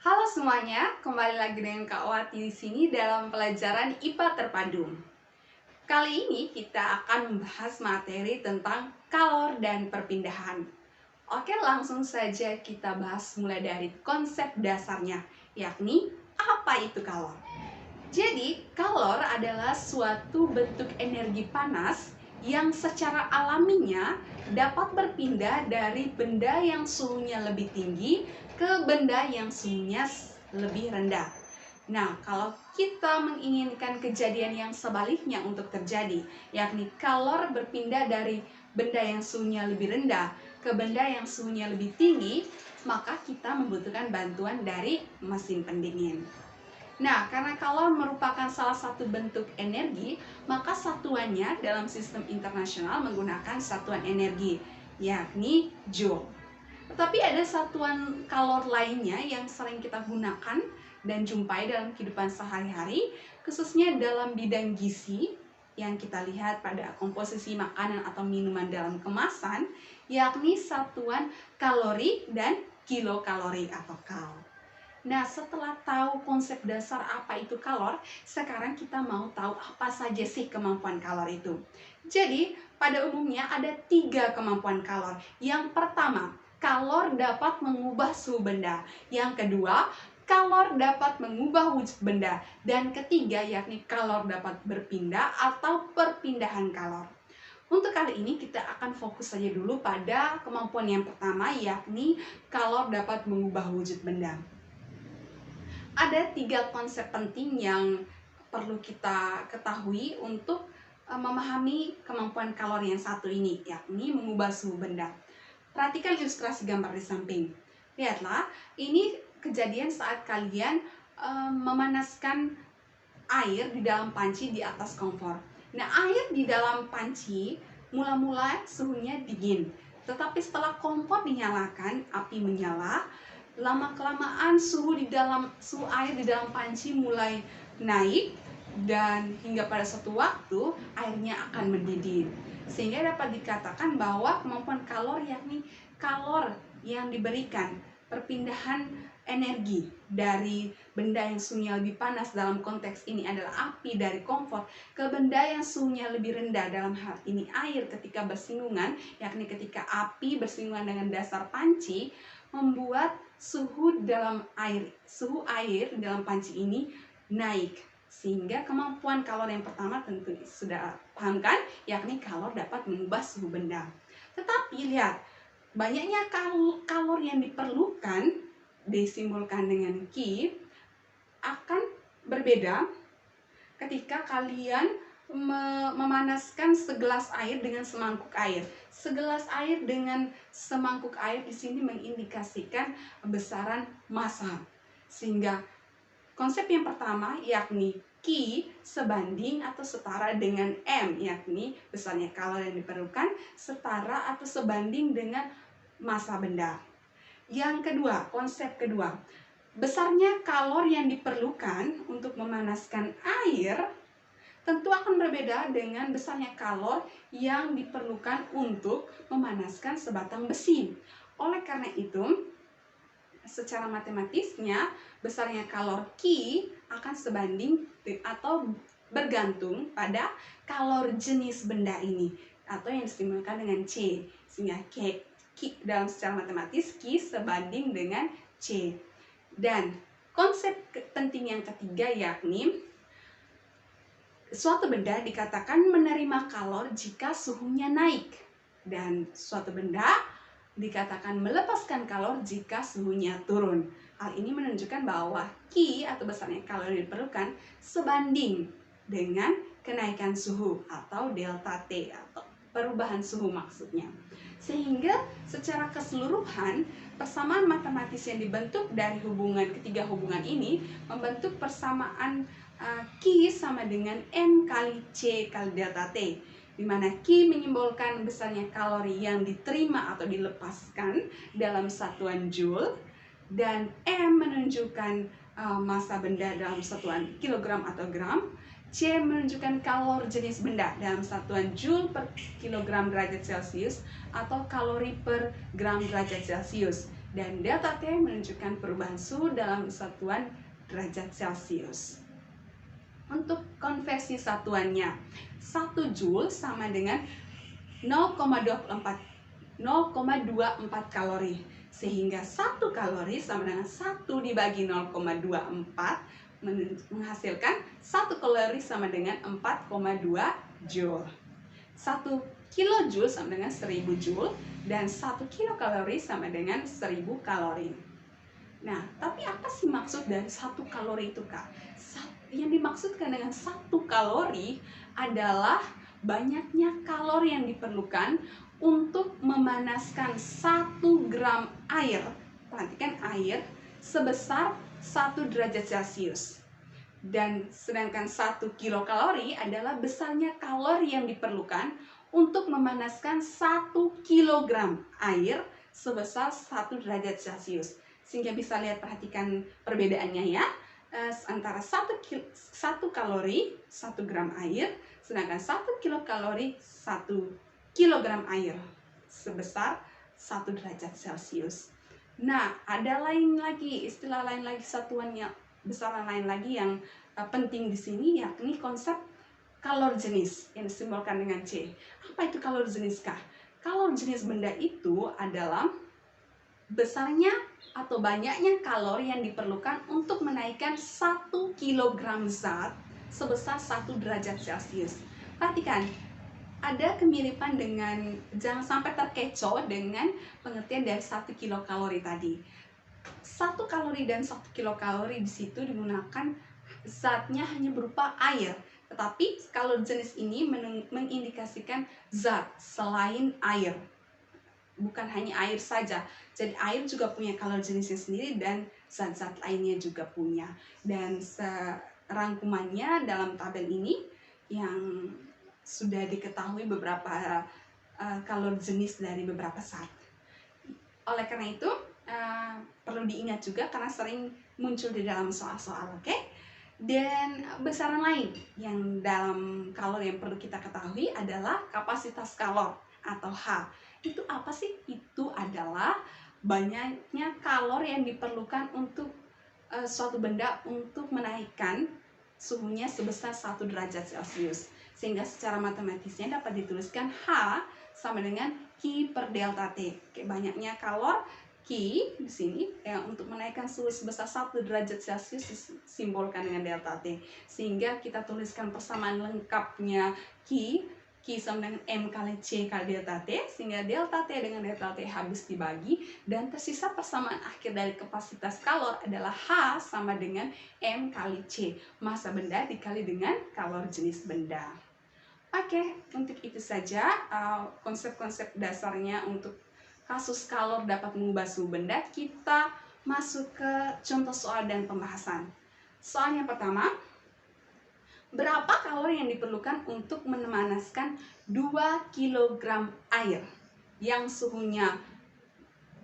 Halo semuanya, kembali lagi dengan Kak Wati di sini dalam pelajaran IPA Terpadu. Kali ini kita akan membahas materi tentang kalor dan perpindahan. Oke, langsung saja kita bahas mulai dari konsep dasarnya, yakni apa itu kalor. Jadi, kalor adalah suatu bentuk energi panas yang secara alaminya dapat berpindah dari benda yang suhunya lebih tinggi ke benda yang suhunya lebih rendah. Nah, kalau kita menginginkan kejadian yang sebaliknya untuk terjadi, yakni kalor berpindah dari benda yang suhunya lebih rendah ke benda yang suhunya lebih tinggi, maka kita membutuhkan bantuan dari mesin pendingin. Nah, karena kalor merupakan salah satu bentuk energi, maka satuannya dalam sistem internasional menggunakan satuan energi, yakni joule. Tetapi ada satuan kalor lainnya yang sering kita gunakan dan jumpai dalam kehidupan sehari-hari, khususnya dalam bidang gizi yang kita lihat pada komposisi makanan atau minuman dalam kemasan, yakni satuan kalori dan kilokalori atau kal. Nah, setelah tahu konsep dasar apa itu kalor, sekarang kita mau tahu apa saja sih kemampuan kalor itu. Jadi, pada umumnya ada 3 kemampuan kalor. Yang pertama, kalor dapat mengubah suhu benda. Yang kedua, kalor dapat mengubah wujud benda. Dan ketiga, yakni kalor dapat berpindah atau perpindahan kalor. Untuk kali ini kita akan fokus saja dulu pada kemampuan yang pertama, yakni kalor dapat mengubah wujud benda. Ada 3 konsep penting yang perlu kita ketahui untuk memahami kemampuan kalor yang satu ini, yakni mengubah suhu benda. Perhatikan ilustrasi gambar di samping. Lihatlah, ini kejadian saat kalian memanaskan air di dalam panci di atas kompor. Nah, air di dalam panci mula-mula suhunya dingin, tetapi setelah kompor dinyalakan, api menyala, lama-kelamaan suhu air di dalam panci mulai naik dan hingga pada suatu waktu airnya akan mendidih. Sehingga dapat dikatakan bahwa kemampuan kalor yakni kalor yang diberikan perpindahan energi dari benda yang suhunya lebih panas, dalam konteks ini adalah api dari kompor, ke benda yang suhunya lebih rendah, dalam hal ini air, ketika bersinggungan, yakni ketika api bersinggungan dengan dasar panci, membuat suhu air dalam panci ini naik. Sehingga kemampuan kalor yang pertama tentu sudah paham kan, yakni kalor dapat mengubah suhu benda. Tetapi lihat, banyaknya kalor yang diperlukan, disimbolkan dengan Q, akan berbeda ketika kalian memanaskan segelas air dengan semangkuk air. Segelas air dengan semangkuk air di sini mengindikasikan besaran massa. Sehingga konsep yang pertama yakni Q sebanding atau setara dengan M, yakni besarnya kalor yang diperlukan setara atau sebanding dengan massa benda. Yang kedua, konsep kedua, besarnya kalor yang diperlukan untuk memanaskan air tentu akan berbeda dengan besarnya kalor yang diperlukan untuk memanaskan sebatang besi. Oleh karena itu, secara matematisnya, besarnya kalor Q akan sebanding atau bergantung pada kalor jenis benda ini, atau yang disimbolkan dengan C. Sehingga Q dalam secara matematis Q sebanding dengan C. Dan konsep penting yang ketiga yakni suatu benda dikatakan menerima kalor jika suhunya naik, dan suatu benda dikatakan melepaskan kalor jika suhunya turun. Hal ini menunjukkan bahwa Q atau besarnya kalor yang diperlukan sebanding dengan kenaikan suhu atau delta T atau perubahan suhu maksudnya. Sehingga secara keseluruhan persamaan matematis yang dibentuk dari ketiga hubungan ini membentuk persamaan Q sama dengan M kali C kali delta T, di mana Q menyimbolkan besarnya kalori yang diterima atau dilepaskan dalam satuan joule, dan M menunjukkan massa benda dalam satuan kilogram atau gram, C menunjukkan kalor jenis benda dalam satuan joule per kilogram derajat Celcius atau kalori per gram derajat Celcius. Dan delta T menunjukkan perubahan suhu dalam satuan derajat Celcius. Untuk konversi satuannya, 1 Joule sama dengan 0,24 kalori. Sehingga 1 kalori sama dengan 1 dibagi 0,24 menghasilkan 1 kalori sama dengan 4,2 Joule. 1 kilojoule sama dengan 1000 Joule dan 1 kilokalori sama dengan 1000 kalori. Nah, tapi apa sih maksud dari 1 kalori itu, Kak? Yang dimaksudkan dengan 1 kalori adalah banyaknya kalori yang diperlukan untuk memanaskan 1 gram air. Perhatikan air sebesar 1 derajat Celcius. Dan sedangkan 1 kilokalori adalah besarnya kalori yang diperlukan untuk memanaskan 1 kilogram air sebesar 1 derajat Celcius. Sehingga bisa lihat, perhatikan perbedaannya ya. Antara 1 kalori 1 gram air, sedangkan 1 kilokalori 1 kilogram air sebesar 1 derajat Celcius. Nah, ada lain lagi, istilah lain lagi, satuannya besaran lain lagi yang penting di sini, yakni konsep kalor jenis yang disimbolkan dengan C. Apa itu kalor jenis, Kak? Kalor jenis benda itu adalah besarnya atau banyaknya kalori yang diperlukan untuk menaikkan 1 kilogram zat sebesar 1 derajat Celcius. Perhatikan, ada kemiripan dengan, jangan sampai terkecoh dengan pengertian dari 1 kilokalori tadi. 1 kalori dan 1 kilokalori di situ digunakan zatnya hanya berupa air. Tetapi kalori jenis ini mengindikasikan zat selain air. Bukan hanya air saja, jadi air juga punya kalori jenisnya sendiri dan zat-zat lainnya juga punya. Dan serangkumannya dalam tabel ini yang sudah diketahui beberapa kalori jenis dari beberapa zat. Oleh karena itu perlu diingat juga karena sering muncul di dalam soal-soal, oke? Dan besaran lain yang dalam kalor yang perlu kita ketahui adalah kapasitas kalor atau H. Itu apa sih? Itu adalah banyaknya kalor yang diperlukan untuk suatu benda untuk menaikkan suhunya sebesar 1 derajat Celcius. Sehingga secara matematisnya dapat dituliskan H sama dengan Q per delta T. Banyaknya kalor Q di sini untuk menaikkan suhu sebesar 1 derajat Celcius disimbolkan dengan delta T. Sehingga kita tuliskan persamaan lengkapnya Q sama dengan M kali C kali delta T, sehingga delta T dengan delta T habis dibagi, dan tersisa persamaan akhir dari kapasitas kalor adalah H sama dengan M kali C, massa benda dikali dengan kalor jenis benda. Oke, untuk itu saja konsep-konsep dasarnya untuk kasus kalor dapat mengubah suhu benda. Kita masuk ke contoh soal dan pembahasan. Soal yang pertama, berapa kalori yang diperlukan untuk memanaskan 2 kg air yang suhunya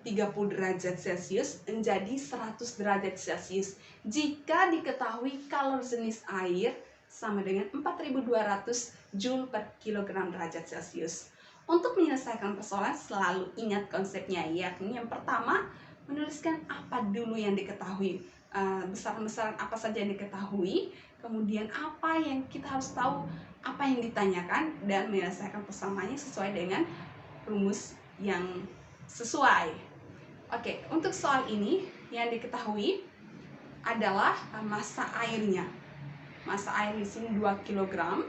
30 derajat Celcius menjadi 100 derajat Celcius jika diketahui kalori jenis air sama dengan 4200 Joule per kilogram derajat Celcius. Untuk menyelesaikan persoalan selalu ingat konsepnya, yakni yang pertama menuliskan apa dulu yang diketahui, besaran-besaran apa saja yang diketahui, kemudian apa yang kita harus tahu, apa yang ditanyakan, dan menyelesaikan persamaannya sesuai dengan rumus yang sesuai. Oke, untuk soal ini yang diketahui adalah massa airnya. Massa air di sini 2 kg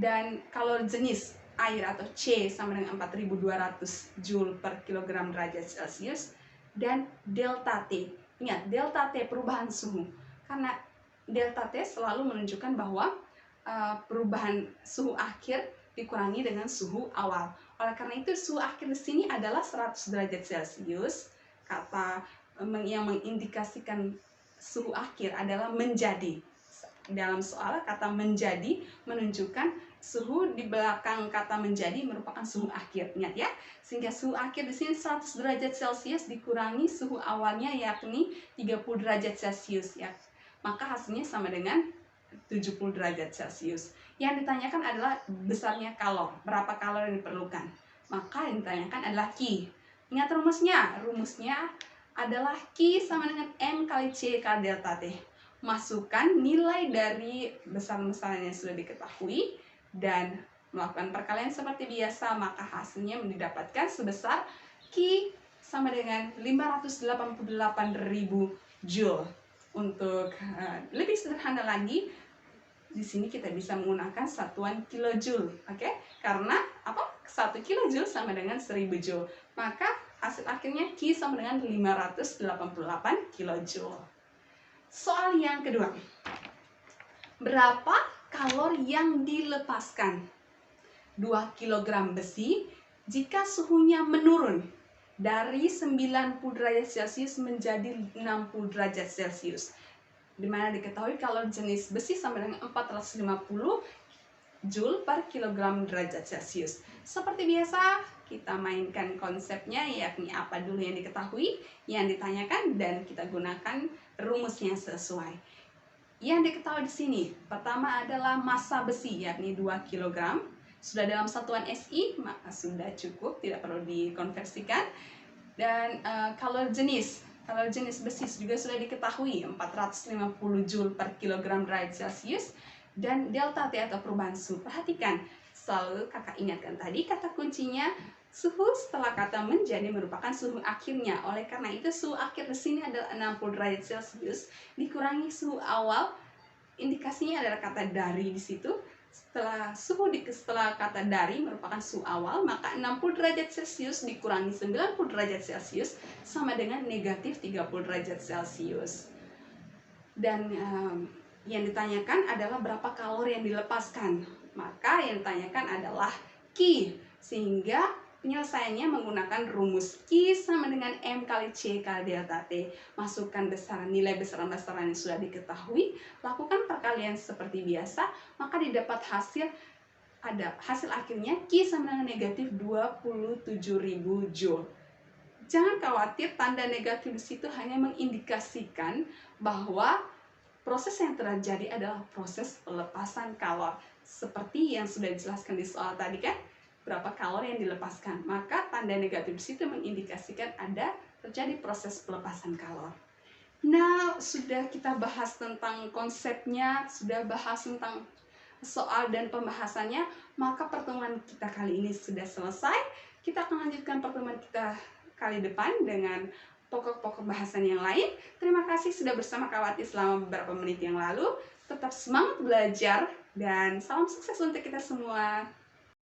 dan kalori jenis air atau C sama dengan 4200 Joule per kilogram derajat Celcius, dan delta T. Ingat, delta T perubahan suhu. Karena delta T selalu menunjukkan bahwa perubahan suhu akhir dikurangi dengan suhu awal. Oleh karena itu suhu akhir di sini adalah 100 derajat Celcius. Kata yang mengindikasikan suhu akhir adalah menjadi. Dalam soal kata menjadi menunjukkan suhu di belakang kata menjadi merupakan suhu akhir. Ingat ya. Sehingga suhu akhir di sini 100 derajat Celcius dikurangi suhu awalnya yakni 30 derajat Celcius ya. Maka hasilnya sama dengan 70 derajat Celcius. Yang ditanyakan adalah besarnya kalor, berapa kalori yang diperlukan. Maka yang ditanyakan adalah Q. Ingat rumusnya. Rumusnya adalah Q sama dengan M kali C kali delta T. Masukkan nilai dari besaran-besaran yang sudah diketahui dan melakukan perkalian seperti biasa, maka hasilnya didapatkan sebesar Q sama dengan 588.000 Joule. Untuk lebih sederhana lagi, di sini kita bisa menggunakan satuan kilojoule, oke? Karena apa? 1 kilojoule sama dengan 1000 joule. Maka hasil akhirnya Q sama dengan 588 kilojoule. Soal yang kedua. Berapa kalori yang dilepaskan 2 kg besi jika suhunya menurun dari 90 derajat Celcius menjadi 60 derajat Celcius? Dimana diketahui kalau jenis besi sama dengan 450 Joule per kilogram derajat Celcius. Seperti biasa, kita mainkan konsepnya, yakni apa dulu yang diketahui, yang ditanyakan, dan kita gunakan rumusnya sesuai. Yang diketahui di sini, pertama adalah massa besi, yakni 2 kg. Sudah dalam satuan SI, maka sudah cukup, tidak perlu dikonversikan. Dan kalau jenis besi juga sudah diketahui 450 Joule per kilogram derajat Celcius. Dan delta T atau perubahan suhu, perhatikan, selalu kakak ingatkan tadi kata kuncinya suhu setelah kata menjadi merupakan suhu akhirnya. Oleh karena itu suhu akhir di sini adalah 60 derajat Celcius dikurangi suhu awal, indikasinya adalah kata dari di situ. Setelah kata dari merupakan suhu awal, maka 60 derajat Celcius dikurangi 90 derajat Celcius sama dengan negatif 30 derajat Celcius. Dan yang ditanyakan adalah berapa kalori yang dilepaskan. Maka yang ditanyakan adalah Q, sehingga penyelesaiannya menggunakan rumus Q sama dengan M kali C kali delta T. Masukkan nilai besaran-besaran yang sudah diketahui, lakukan perkalian seperti biasa, maka didapat hasil akhirnya Q sama dengan negatif 27.000 Joule. Jangan khawatir, tanda negatif di situ hanya mengindikasikan bahwa proses yang terjadi adalah proses pelepasan kalori. Seperti yang sudah dijelaskan di soal tadi kan, berapa kalori yang dilepaskan. Maka tanda negatif di situ mengindikasikan ada terjadi proses pelepasan kalori. Nah, sudah kita bahas tentang konsepnya, sudah bahas tentang soal dan pembahasannya, maka pertemuan kita kali ini sudah selesai. Kita akan lanjutkan pertemuan kita kali depan dengan pokok-pokok bahasan yang lain. Terima kasih sudah bersama Kak Wati selama beberapa menit yang lalu. Tetap semangat belajar dan salam sukses untuk kita semua.